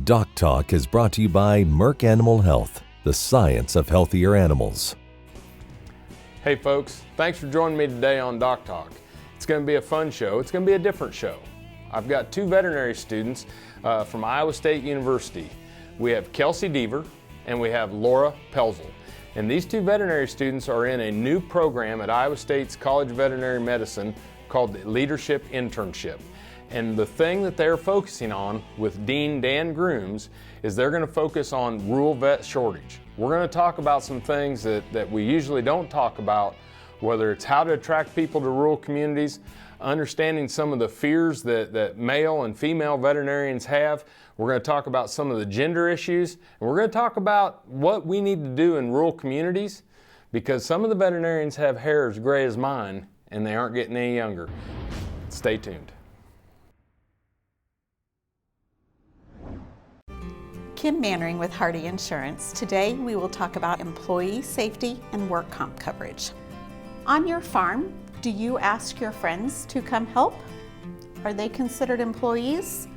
DocTalk is brought to you by Merck Animal Health, the science of healthier animals. Hey folks, thanks for joining me today on DocTalk. It's going to be a fun show. It's going to be a different show. I've got two veterinary students from Iowa State University. We have Kelsey Deaver and we have Laura Pelzel. And these two veterinary students are in a new program at Iowa State's College Veterinary Medicine called the Leadership Internship. And the thing that they're focusing on with Dean Dan Grooms is they're going to focus on rural vet shortage. We're going to talk about some things that we usually don't talk about, whether it's how to attract people to rural communities, understanding some of the fears that male and female veterinarians have. We're going to talk about some of the gender issues, and we're going to talk about what we need to do in rural communities, because some of the veterinarians have hair as gray as mine, and they aren't getting any younger. Stay tuned. Kim Mannering with Hardy Insurance. Today we will talk about employee safety and work comp coverage. On your farm, do you ask your friends to come help? Are they considered employees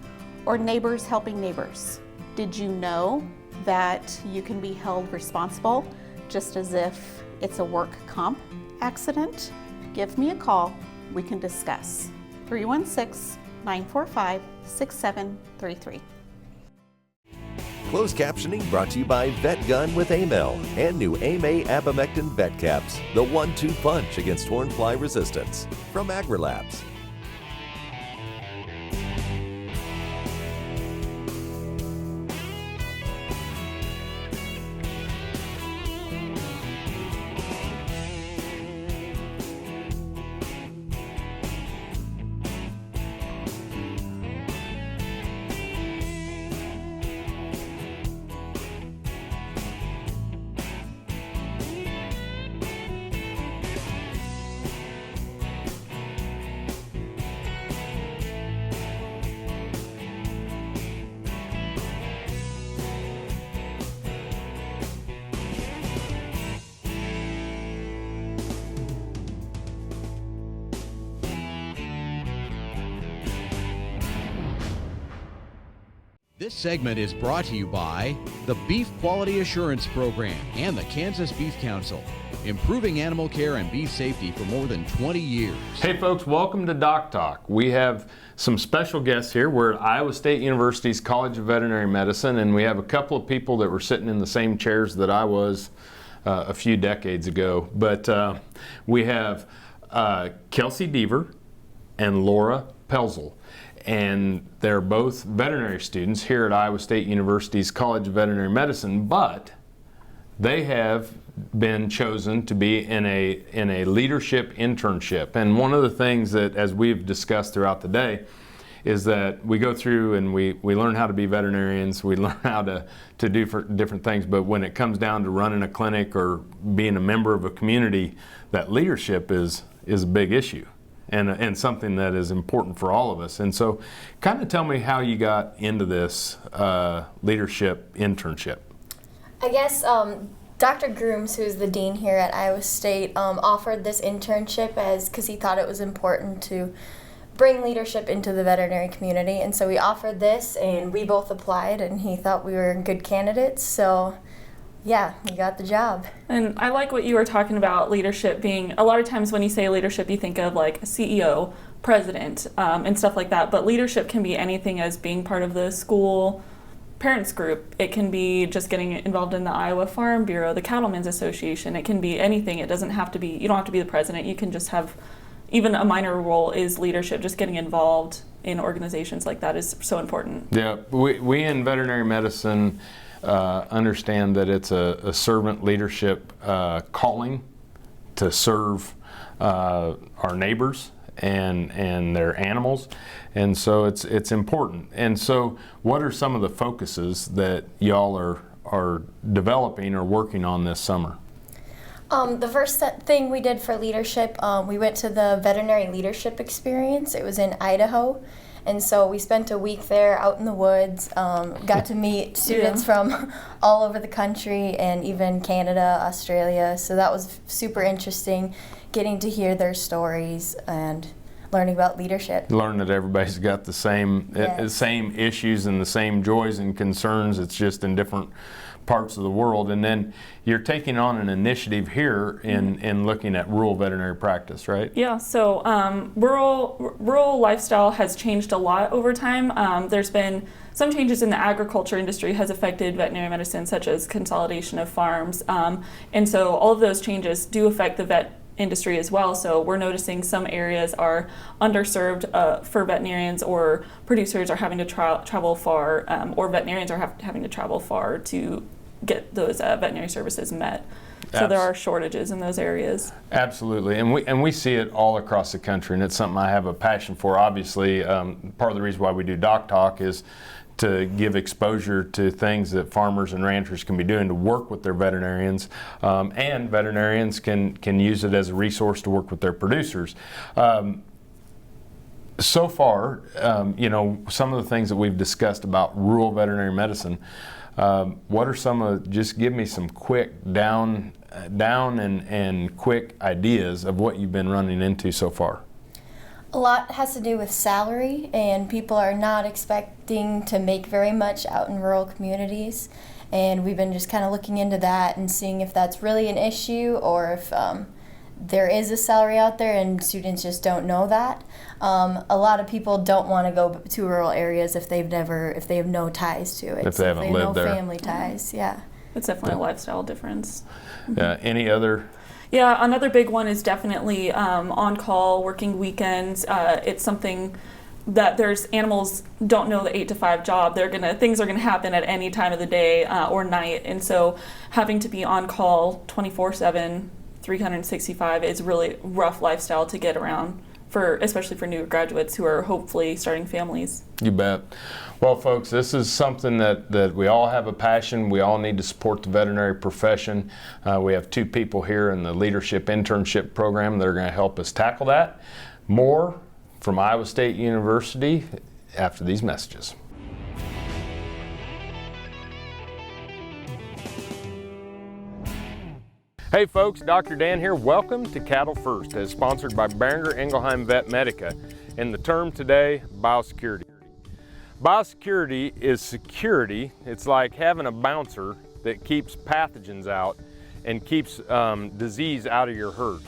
or neighbors helping neighbors? Did you know that you can be held responsible just as if it's a work comp accident? Give me a call, we can discuss. 316-945-6733. Closed captioning brought to you by VetGun with Amel and new AMA Abamectin Vet Caps, the 1-2 punch against hornfly resistance from AgriLabs. This segment is brought to you by the Beef Quality Assurance Program and the Kansas Beef Council, improving animal care and beef safety for more than 20 years. Hey folks, welcome to DocTalk. We have some special guests here. We're at Iowa State University's College of Veterinary Medicine, and we have a couple of people that were sitting in the same chairs that I was a few decades ago. But we have Kelsey Deaver and Laura Pelzel. And they're both veterinary students here at Iowa State University's College of Veterinary Medicine, but they have been chosen to be in a leadership internship. And one of the things that, as we've discussed throughout the day, is that we go through and we learn how to be veterinarians, we learn how to do different things, but when it comes down to running a clinic or being a member of a community, that leadership is a big issue. And something that is important for all of us. And so kind of tell me how you got into this leadership internship. I guess Dr. Grooms, who's the dean here at Iowa State, offered this internship because he thought it was important to bring leadership into the veterinary community. And so we offered this, and we both applied, and he thought we were good candidates. So yeah, we got the job. And I like what you were talking about, leadership being, a lot of times when you say leadership, you think of like a CEO, president, and stuff like that. But leadership can be anything as being part of the school parents group. It can be just getting involved in the Iowa Farm Bureau, the Cattlemen's Association. It can be anything. It doesn't have to be, you don't have to be the president. You can just have, even a minor role is leadership. Just getting involved in organizations like that is so important. Yeah, we in veterinary medicine understand that it's a servant leadership calling to serve our neighbors and their animals, and so it's important. And so what are some of the focuses that y'all are developing or working on this summer? The first thing we did for leadership, we went to the veterinary leadership experience. It was in Idaho. And so we spent a week there out in the woods, got to meet students from all over the country and even Canada, Australia. So that was super interesting, getting to hear their stories. And learning about leadership. Learn that everybody's got the same Yes. same issues and the same joys and concerns. It's just in different parts of the world. And then you're taking on an initiative here in looking at rural veterinary practice, right? Yeah, so rural lifestyle has changed a lot over time. There's been some changes in the agriculture industry has affected veterinary medicine, such as consolidation of farms. And so all of those changes do affect the vet industry as well. So we're noticing some areas are underserved for veterinarians, or producers are having to travel far, or veterinarians are having to travel far to get those veterinary services met. So there are shortages in those areas. Absolutely, and we see it all across the country, and it's something I have a passion for. Obviously, part of the reason why we do DocTalk is to give exposure to things that farmers and ranchers can be doing to work with their veterinarians, and veterinarians can use it as a resource to work with their producers. So far, some of the things that we've discussed about rural veterinary medicine, what are some of, just give me some quick down and quick ideas of what you've been running into so far. A lot has to do with salary, and people are not expecting to make very much out in rural communities. And we've been just kind of looking into that and seeing if that's really an issue, or if there is a salary out there and students just don't know that. A lot of people don't want to go to rural areas if they have no ties to it. If they haven't lived there. No family ties, yeah. It's definitely a lifestyle difference. Any other? Yeah, another big one is definitely on-call, working weekends. It's something that there's animals don't know the 8 to 5 job. Things are gonna happen at any time of the day or night, and so having to be on call 24/7, 365 is really rough lifestyle to get around, especially for new graduates who are hopefully starting families. You bet. Well, folks, this is something that we all have a passion. We all need to support the veterinary profession. We have 2 people here in the leadership internship program that are going to help us tackle that. More from Iowa State University after these messages. Hey folks, Dr. Dan here. Welcome to Cattle First, as sponsored by Beringer Ingelheim Vet Medica. And the term today, biosecurity. Biosecurity is security. It's like having a bouncer that keeps pathogens out and keeps disease out of your herd.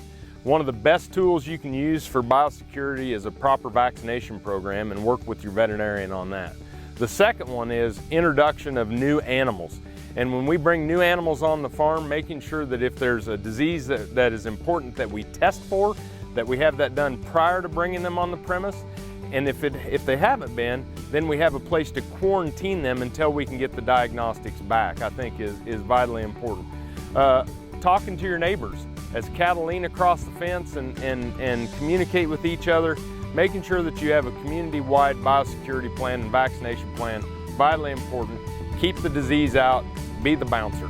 One of the best tools you can use for biosecurity is a proper vaccination program, and work with your veterinarian on that. The second one is introduction of new animals. And when we bring new animals on the farm, making sure that if there's a disease that is important that we test for, that we have that done prior to bringing them on the premise. And if they haven't been, then we have a place to quarantine them until we can get the diagnostics back, I think is vitally important. Talking to your neighbors as cattle lean across the fence and communicate with each other, making sure that you have a community-wide biosecurity plan and vaccination plan, vitally important. Keep the disease out, be the bouncer.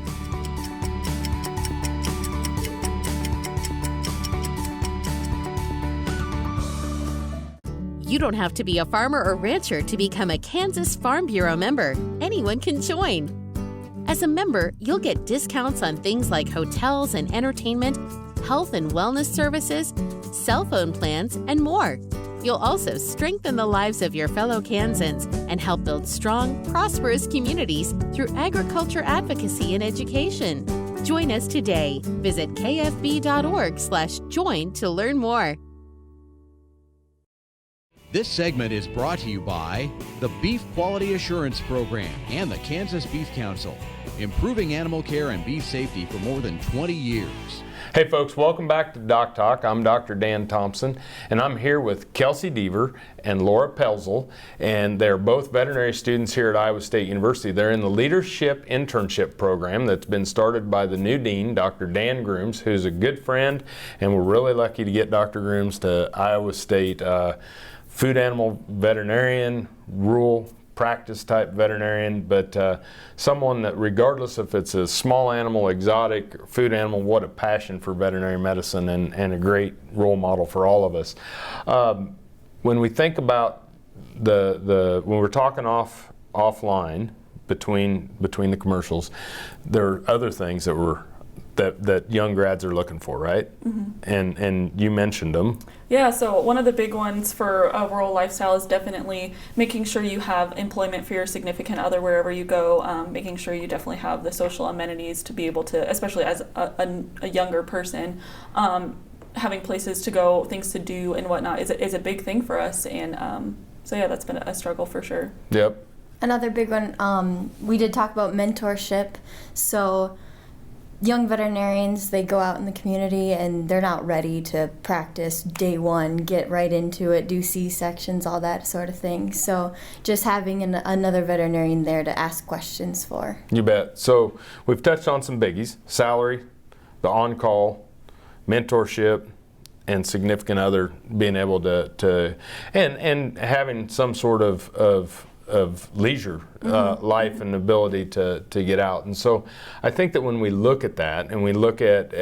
You don't have to be a farmer or rancher to become a Kansas Farm Bureau member. Anyone can join. As a member, you'll get discounts on things like hotels and entertainment, health and wellness services, cell phone plans, and more. You'll also strengthen the lives of your fellow Kansans and help build strong, prosperous communities through agriculture advocacy and education. Join us today. Visit kfb.org/join to learn more. This segment is brought to you by the Beef Quality Assurance Program and the Kansas Beef Council, improving animal care and beef safety for more than 20 years. Hey folks, welcome back to DocTalk. I'm Dr. Dan Thompson, and I'm here with Kelsey Deaver and Laura Pelzel, and they're both veterinary students here at Iowa State University. They're in the leadership internship program that's been started by the new dean, Dr. Dan Grooms, who's a good friend, and we're really lucky to get Dr. Grooms to Iowa State. Food animal veterinarian, rural practice type veterinarian, but someone that, regardless if it's a small animal, exotic, food animal, what a passion for veterinary medicine, and a great role model for all of us. When we think about when we're talking offline between the commercials, there are other things that that young grads are looking for, right? And you mentioned them. Yeah, so one of the big ones for a rural lifestyle is definitely making sure you have employment for your significant other wherever you go, making sure you definitely have the social amenities to be able to, especially as a younger person, having places to go, things to do and whatnot is a big thing for us. And so yeah, that's been a struggle for sure. Yep. Another big one, we did talk about mentorship. So young veterinarians, they go out in the community and they're not ready to practice day one, get right into it, do C-sections, all that sort of thing. So just having another veterinarian there to ask questions for. You bet. So we've touched on some biggies: salary, the on-call, mentorship, and significant other being able to and having some sort of leisure life and ability to get out. And so I think that when we look at that and we look at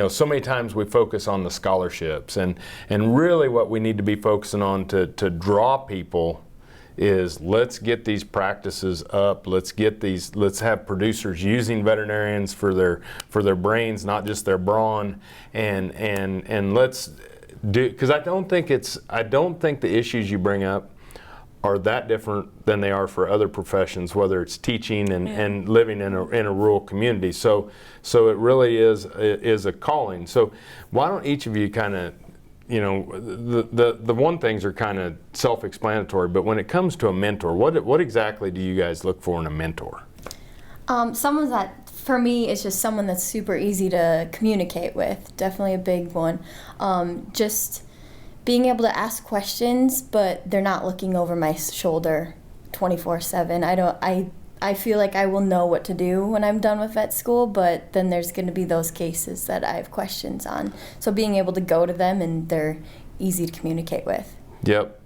so many times we focus on the scholarships and really what we need to be focusing on to draw people is let's get these practices up, let's have producers using veterinarians for their brains, not just their brawn, and let's do, because I don't think the issues you bring up are that different than they are for other professions, whether it's teaching and living in a rural community. So it really is a calling. So why don't each of you kind of, the one things are kind of self-explanatory, but when it comes to a mentor, what exactly do you guys look for in a mentor? Someone that, for me, is just someone that's super easy to communicate with. Definitely a big one. Just being able to ask questions, but they're not looking over my shoulder 24/7. I feel like I will know what to do when I'm done with vet school, but then there's going to be those cases that I have questions on. So being able to go to them and they're easy to communicate with. Yep.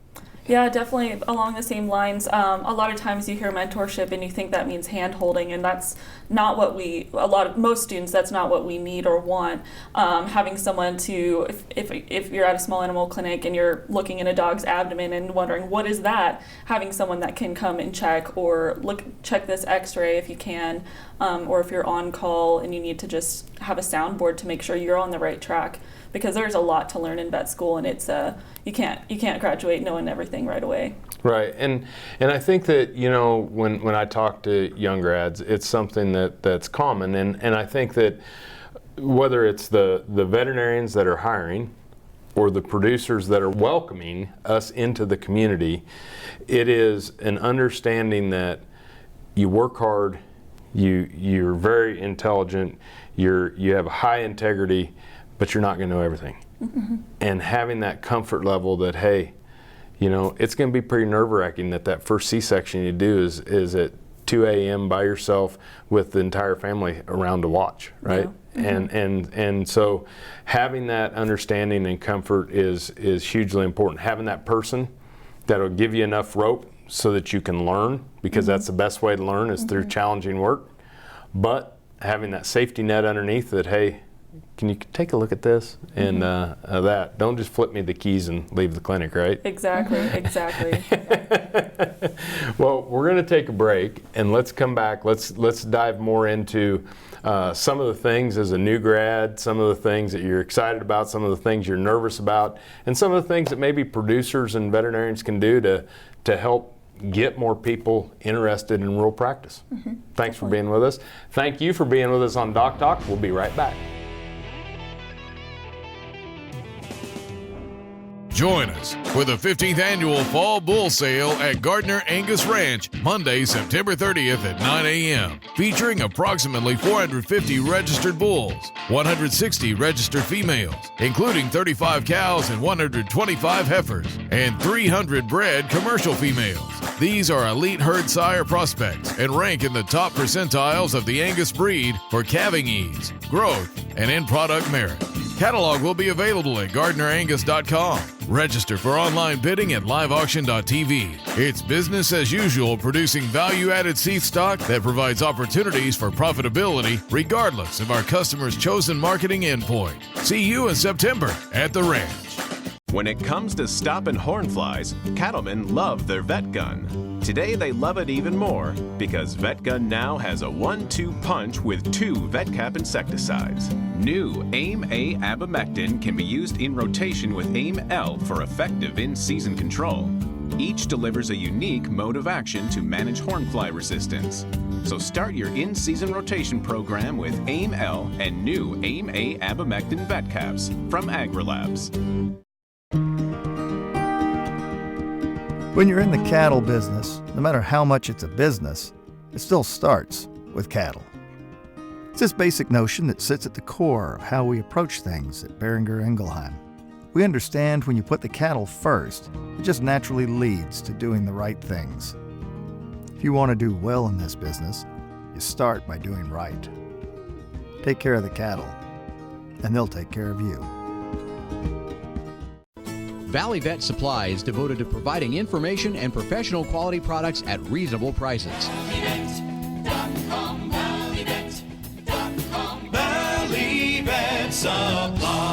Yeah, definitely along the same lines. A lot of times you hear mentorship and you think that means hand-holding, and that's not what most students, that's not what we need or want. Having someone to, if you're at a small animal clinic and you're looking in a dog's abdomen and wondering what is that, having someone that can come and check or check this x-ray if you can, or if you're on call and you need to just have a soundboard to make sure you're on the right track. Because there's a lot to learn in vet school, and it's you can't graduate knowing everything right away. Right, and I think that when I talk to young grads, it's something that's common, and I think that whether it's the veterinarians that are hiring or the producers that are welcoming us into the community, it is an understanding that you work hard, you're very intelligent, you have high integrity, but you're not going to know everything. Mm-hmm. And having that comfort level that, hey, it's going to be pretty nerve-wracking that first C-section you do is at 2 a.m. by yourself with the entire family around to watch, right? Yeah. Mm-hmm. And so having that understanding and comfort is hugely important. Having that person that'll give you enough rope so that you can learn, because mm-hmm. that's the best way to learn is mm-hmm. through challenging work. But having that safety net underneath that, hey, can you take a look at this and that? Don't just flip me the keys and leave the clinic, right? Exactly. Well, we're going to take a break and let's come back. Let's dive more into some of the things as a new grad, some of the things that you're excited about, some of the things you're nervous about, and some of the things that maybe producers and veterinarians can do to help get more people interested in rural practice. Mm-hmm. Thanks for being with us. Thank you for being with us on DocTalk. We'll be right back. Join us for the 15th annual Fall Bull Sale at Gardner Angus Ranch, Monday, September 30th at 9 a.m., featuring approximately 450 registered bulls, 160 registered females, including 35 cows and 125 heifers, and 300 bred commercial females. These are elite herd sire prospects and rank in the top percentiles of the Angus breed for calving ease, growth, and in-product merit. Catalog will be available at GardnerAngus.com. Register for online bidding at liveauction.tv. It's business as usual, producing value-added seed stock that provides opportunities for profitability regardless of our customers' chosen marketing endpoint. See you in September at the ranch. When it comes to stopping hornflies, cattlemen love their vet gun. Today they love it even more because VetGun now has a 1-2 punch with 2 VetCap insecticides. New AIM-A abamectin can be used in rotation with AIM-L for effective in-season control. Each delivers a unique mode of action to manage hornfly resistance. So start your in-season rotation program with AIM-L and new AIM-A abamectin VetCaps from AgriLabs. When you're in the cattle business, no matter how much it's a business, it still starts with cattle. It's this basic notion that sits at the core of how we approach things at Boehringer Ingelheim. We understand when you put the cattle first, it just naturally leads to doing the right things. If you want to do well in this business, you start by doing right. Take care of the cattle, and they'll take care of you. Valley Vet Supply is devoted to providing information and professional quality products at reasonable prices. Valley Vet Supply.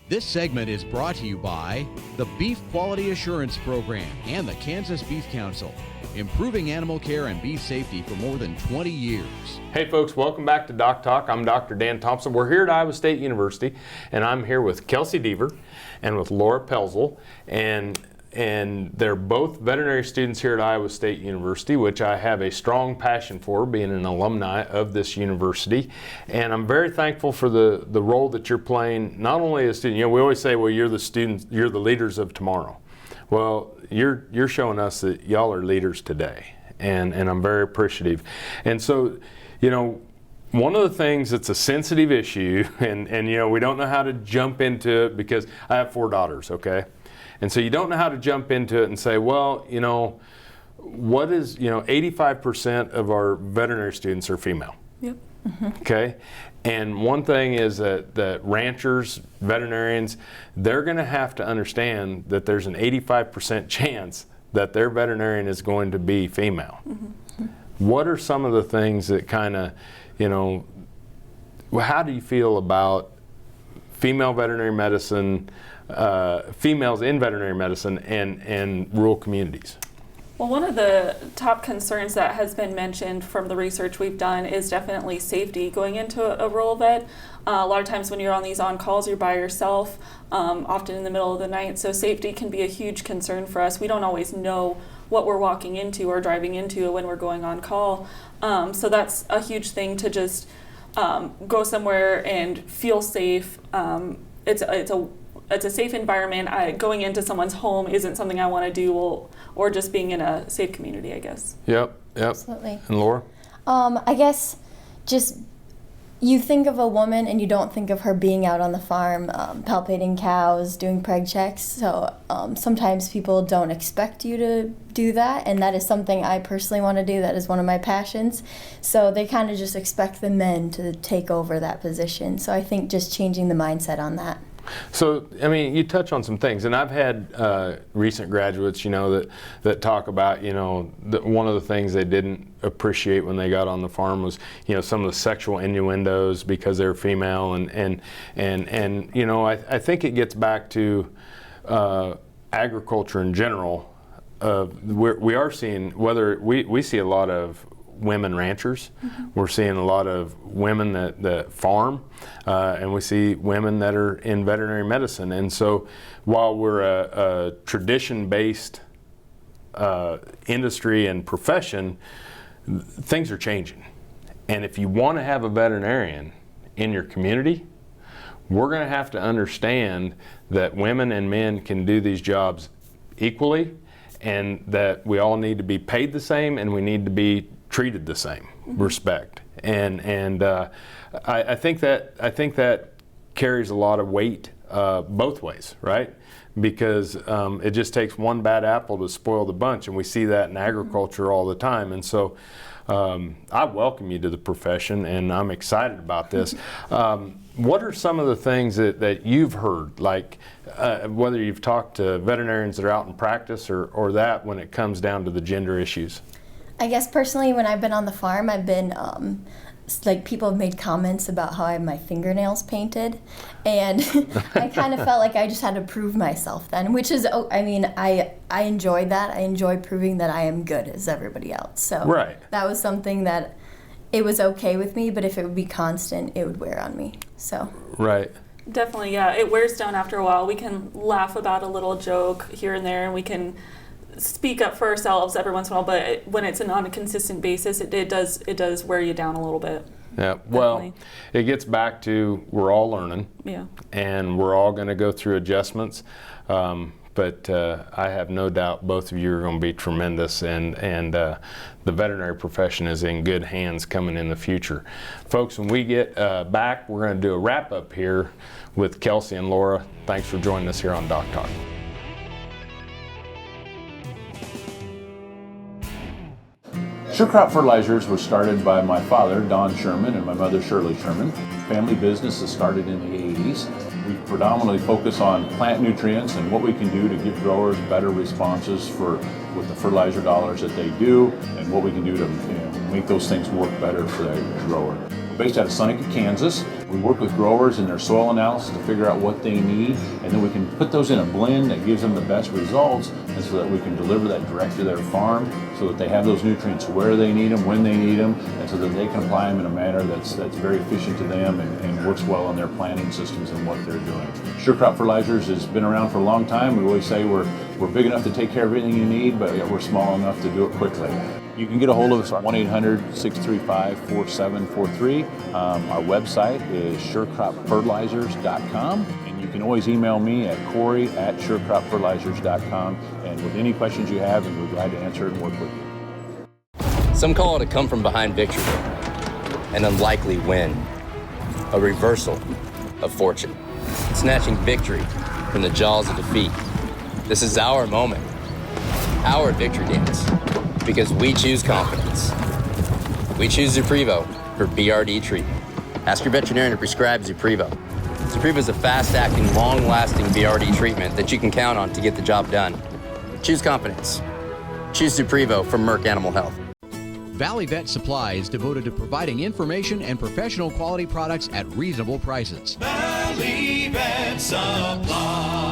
This segment is brought to you by the Beef Quality Assurance Program and the Kansas Beef Council, improving animal care and beef safety for more than 20 years. Hey folks, welcome back to DocTalk. I'm Dr. Dan Thompson. We're here at Iowa State University, and I'm here with Kelsey Deaver and with Laura Pelzel, and they're both veterinary students here at Iowa State University, which I have a strong passion for, being an alumni of this university. And I'm very thankful for the role that you're playing, not only as students. You know, we always say, well, you're the students, you're the leaders of tomorrow. Well, you're showing us that y'all are leaders today, and I'm very appreciative. And so, you know, one of the things that's a sensitive issue, and you know, we don't know how to jump into it because I have 4 daughters, okay? And so you don't know how to jump into it and say, well, you know, what is, you know, 85% of our veterinary students are female. Yep. Okay? And one thing is that ranchers, veterinarians, they're going to have to understand that there's an 85% chance that their veterinarian is going to be female. What are some of the things that kind of, you know, how do you feel about female veterinary medicine, females in veterinary medicine and rural communities? Well, one of the top concerns that has been mentioned from the research we've done is definitely safety going into a rural vet. A lot of times when you're on these on-calls, you're by yourself, often in the middle of the night, so safety can be a huge concern for us. We don't always know what we're walking into or driving into when we're going on call. So that's a huge thing to just go somewhere and feel safe. It's a safe environment. Going into someone's home isn't something I want to do, or just being in a safe community, I guess. Yep. Absolutely. And Laura? I guess just you think of a woman and you don't think of her being out on the farm, palpating cows, doing preg checks. So sometimes people don't expect you to do that, and that is something I personally want to do. That is one of my passions. So they kind of just expect the men to take over that position. So I think just changing the mindset on that. So, I mean, you touch on some things, and I've had recent graduates, you know, that talk about, you know, one of the things they didn't appreciate when they got on the farm was, you know, some of the sexual innuendos because they're female, and you know, I think it gets back to agriculture in general. We are seeing, whether we see a lot of women ranchers. We're seeing a lot of women that farm, and we see women that are in veterinary medicine. And so while we're a tradition-based industry and profession, things are changing. And if you want to have a veterinarian in your community, we're going to have to understand that women and men can do these jobs equally, and that we all need to be paid the same, and we need to be treated the same respect, and I think that carries a lot of weight both ways, right? Because it just takes one bad apple to spoil the bunch, and we see that in agriculture all the time. And so I welcome you to the profession, and I'm excited about this. What are some of the things that you've heard, like whether you've talked to veterinarians that are out in practice or that when it comes down to the gender issues? I guess personally, when I've been on the farm, I've been like people have made comments about how I have my fingernails painted, and I kind of felt like I just had to prove myself then, which is, I mean, I enjoyed that. I enjoy proving that I am good as everybody else. So that was something that it was okay with me, but if it would be constant, it would wear on me. So definitely, yeah, it wears down after a while. We can laugh about a little joke here and there, and we can speak up for ourselves every once in a while, but when it's on a consistent basis, it does wear you down a little bit. Yeah, well, it gets back to we're all learning, and we're all going to go through adjustments, but I have no doubt both of you are going to be tremendous, and the veterinary profession is in good hands coming in the future. Folks, when we get back, we're going to do a wrap-up here with Kelsey and Laura. Thanks for joining us here on DocTalk. SureCrop Fertilizers was started by my father, Don Sherman, and my mother, Shirley Sherman. Family business is started in the 80s. We predominantly focus on plant nutrients and what we can do to give growers better responses with the fertilizer dollars that they do, and what we can do to make those things work better for the grower. We're based out of Seneca, Kansas. We work with growers in their soil analysis to figure out what they need, and then we can put those in a blend that gives them the best results, and so that we can deliver that direct to their farm so that they have those nutrients where they need them, when they need them, and so that they can apply them in a manner that's very efficient to them and works well in their planting systems and what they're doing. SureCrop Fertilizers has been around for a long time. We always say we're big enough to take care of everything you need, but we're small enough to do it quickly. You can get a hold of us at 1-800-635-4743. Our website is surecropfertilizers.com, and you can always email me at Corey@surecropfertilizers.com, and with any questions you have, and we're glad to answer it and work with you. Some call it a come from behind victory, an unlikely win, a reversal of fortune, snatching victory from the jaws of defeat. This is our moment, our victory dance, because we choose confidence. We choose Zuprevo for BRD treatment. Ask your veterinarian to prescribe Zuprevo. Zuprevo is a fast-acting, long-lasting BRD treatment that you can count on to get the job done. Choose confidence. Choose Zuprevo from Merck Animal Health. Valley Vet Supply is devoted to providing information and professional quality products at reasonable prices. Valley Vet Supply.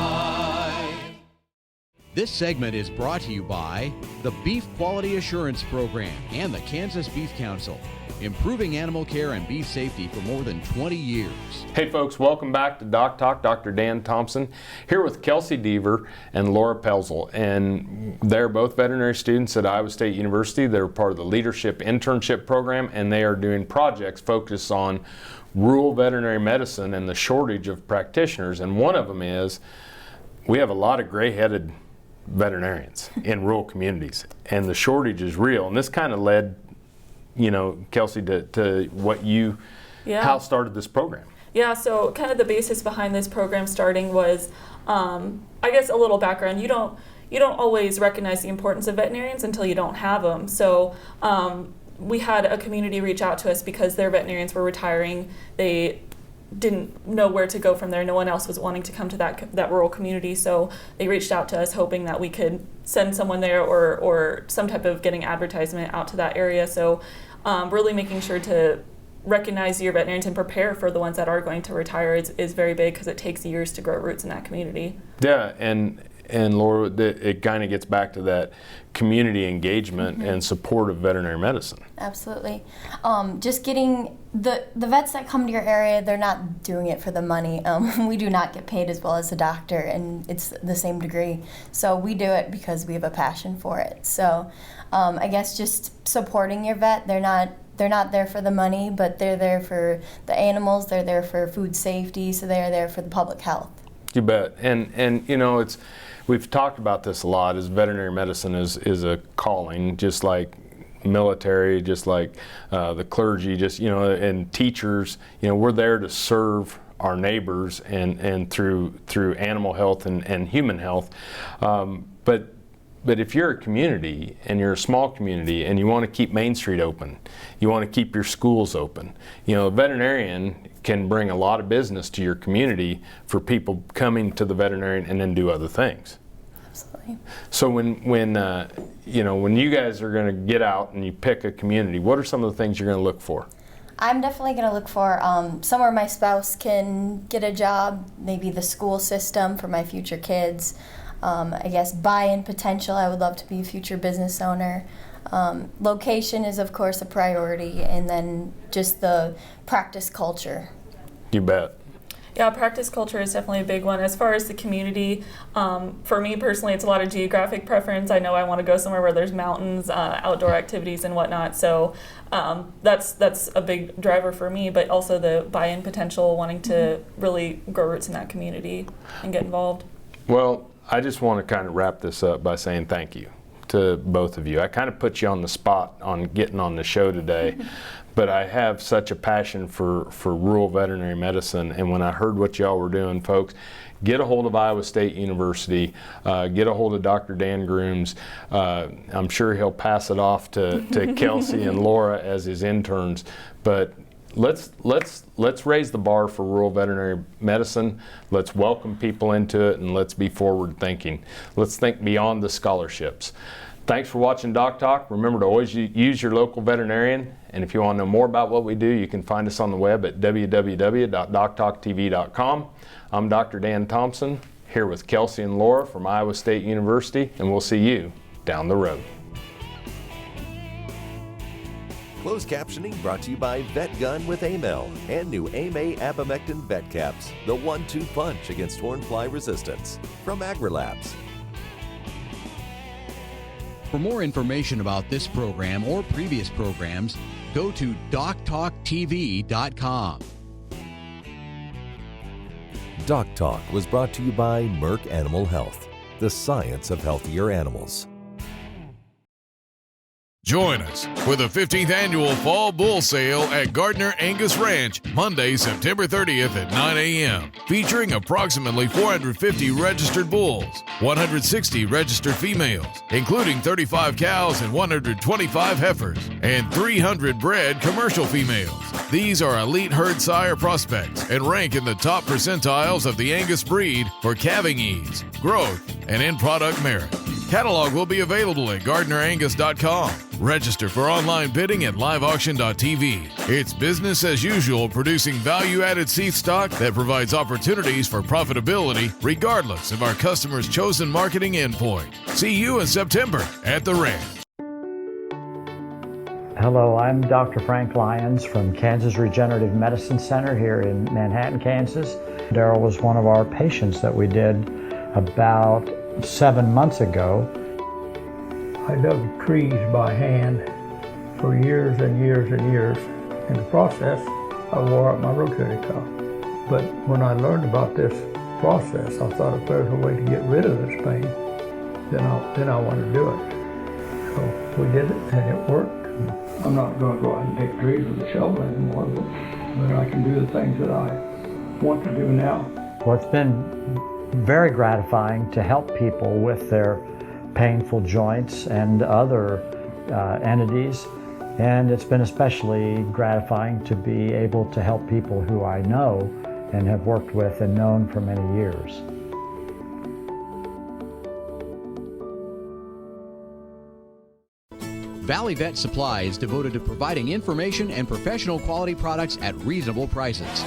This segment is brought to you by the Beef Quality Assurance Program and the Kansas Beef Council, improving animal care and beef safety for more than 20 years. Hey folks, welcome back to DocTalk. Dr. Dan Thompson here with Kelsey Deaver and Laura Pelzel, and they're both veterinary students at Iowa State University. They're part of the Leadership Internship Program, and they are doing projects focused on rural veterinary medicine and the shortage of practitioners. And one of them is we have a lot of gray-headed veterinarians in rural communities, and the shortage is real. And this kind of led, Kelsey, to what you, how started this program. Yeah, so kind of the basis behind this program starting was, I guess, a little background. You don't always recognize the importance of veterinarians until you don't have them. So we had a community reach out to us because their veterinarians were retiring. They didn't know where to go from there. No one else was wanting to come to that rural community, so they reached out to us hoping that we could send someone there or some type of getting advertisement out to that area. So really making sure to recognize your veterinarians and prepare for the ones that are going to retire is very big, because it takes years to grow roots in that community. Yeah, and Laura, it kind of gets back to that community engagement and support of veterinary medicine. Absolutely. Just getting the vets that come to your area, they're not doing it for the money. We do not get paid as well as a doctor, and it's the same degree. So we do it because we have a passion for it. So I guess just supporting your vet. They're not there for the money, but they're there for the animals. They're there for food safety. So they're there for the public health. You bet. And we've talked about this a lot, is veterinary medicine is a calling, just like military, just like the clergy, and teachers. We're there to serve our neighbors and through animal health and human health. But if you're a community and you're a small community and you want to keep Main Street open, you want to keep your schools open, a veterinarian can bring a lot of business to your community for people coming to the veterinarian and then do other things. Absolutely. So when you guys are going to get out and you pick a community, what are some of the things you're going to look for? I'm definitely going to look for somewhere my spouse can get a job, maybe the school system for my future kids. I guess buy-in potential, I would love to be a future business owner. Location is, of course, a priority, and then just the practice culture. You bet. Yeah, practice culture is definitely a big one. As far as the community, for me personally, it's a lot of geographic preference. I know I want to go somewhere where there's mountains, outdoor activities, and whatnot. So that's a big driver for me. But also the buy-in potential, wanting to really grow roots in that community and get involved. Well, I just want to kind of wrap this up by saying thank you to both of you. I kind of put you on the spot on getting on the show today. But I have such a passion for rural veterinary medicine, and when I heard what y'all were doing, folks, get a hold of Iowa State University, get a hold of Dr. Dan Grooms. I'm sure he'll pass it off to Kelsey and Laura as his interns. But let's raise the bar for rural veterinary medicine. Let's welcome people into it, and let's be forward thinking. Let's think beyond the scholarships. Thanks for watching DocTalk. Remember to always use your local veterinarian. And if you want to know more about what we do, you can find us on the web at www.doctalktv.com. I'm Dr. Dan Thompson, here with Kelsey and Laura from Iowa State University, and we'll see you down the road. Closed captioning brought to you by VetGun with Amel and new AMA Abamectin Vet Caps, the 1-2 punch against hornfly resistance from AgriLabs. For more information about this program or previous programs, go to DocTalkTV.com. DocTalk was brought to you by Merck Animal Health, the science of healthier animals. Join us for the 15th annual Fall Bull Sale at Gardner Angus Ranch, Monday, September 30th at 9 a.m., featuring approximately 450 registered bulls, 160 registered females, including 35 cows and 125 heifers, and 300 bred commercial females. These are elite herd sire prospects and rank in the top percentiles of the Angus breed for calving ease, growth, and end product merit. Catalog will be available at GardnerAngus.com. Register for online bidding at liveauction.tv. It's business as usual, producing value-added seed stock that provides opportunities for profitability regardless of our customers' chosen marketing endpoint. See you in September at the ranch. Hello, I'm Dr. Frank Lyons from Kansas Regenerative Medicine Center here in Manhattan, Kansas. Daryl was one of our patients that we did about 7 months ago. I dug trees by hand for years and years and years. In the process, I wore out my rotator cuff. But when I learned about this process, I thought if there's a way to get rid of this pain, then I want to do it. So we did it, and it worked. I'm not going to go out and take trees with a shovel anymore, but I can do the things that I want to do now. Well, it's been very gratifying to help people with their painful joints and other entities, and it's been especially gratifying to be able to help people who I know and have worked with and known for many years. Valley Vet Supply is devoted to providing information and professional quality products at reasonable prices.